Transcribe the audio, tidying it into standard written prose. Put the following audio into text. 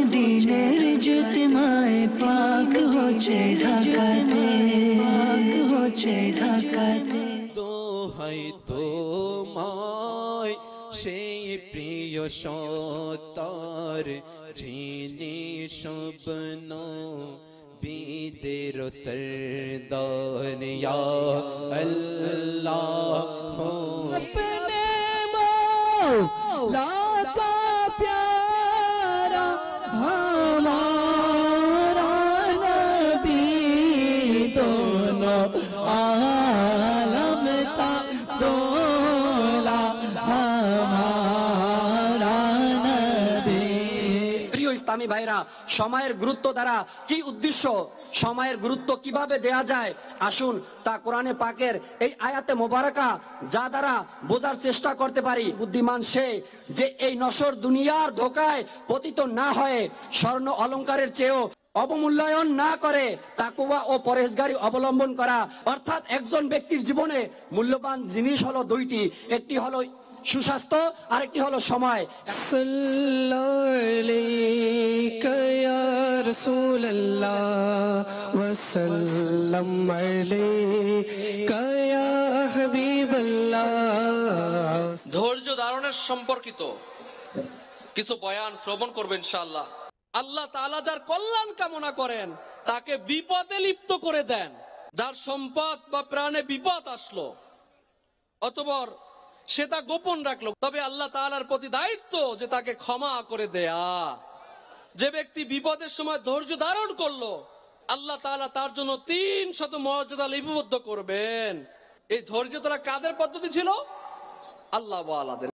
মদিনের জ্যোতির্ময় পাক হচ্ছে ঢাকাতে দোহাই তোমায় সেই প্রিয় সত্তার যিনি স্বপ্ন বিদের সরদার ইয়া আল্লাহ अपने मौला का प्यारा हमारा नबी दोनों आलम का दोला हमारा नबी। প্রিয় ইসলামী ভাইরা, সময়ের গুরুত্ব দ্বারা কি উদ্দেশ্য, সময়ের গুরুত্ব কিভাবে দেয়া যায়, আসুন তা কোরআনে পাকের এই আয়াতে মোবারকা যা দ্বারা বোঝার চেষ্টা করতে পারি। বুদ্ধিমান সে যে এই নশ্বর দুনিয়ার ধোকায় পতিত না হয়ে স্বর্ণ অলংকারের চেয়েও অবমূল্যায়ন না করে তাকওয়া ও পরহেজগারি অবলম্বন করা। অর্থাৎ একজন ব্যক্তির জীবনে মূল্যবান জিনিস হলো দুইটি, একটি হলো সুস্বাস্থ্য আর একটি হলো সময়। সাল্লাল্লাহু আলাইকা ইয়া রাসূলুল্লাহ ওয়া সাল্লাম আলাইকা ইয়া হাবিবাল্লাহ। ধৈর্য ধারণের সম্পর্কিত কিছু বয়ান শ্রবণ করবেন ইনশাআল্লাহ। আল্লাহ তাআলা যার কল্যাণ কামনা করেন তাকে বিপদে লিপ্ত করে দেন। যার সম্পদ বা প্রাণে বিপদ আসলো অথবা সে তা গোপন রাখলো, তবে আল্লাহ তাআলার প্রতি দায়িত্ব যে তাকে ক্ষমা করে দেয়া। যে ব্যক্তি বিপদের সময় ধৈর্য ধারণ করলো আল্লাহ তাআলা তার জন্য 300 মর্যাদা লিপিবদ্ধ করবেন। এই ধৈর্য তারা কাদের পদ্ধতি ছিল? আল্লাহ ওয়ালাদের।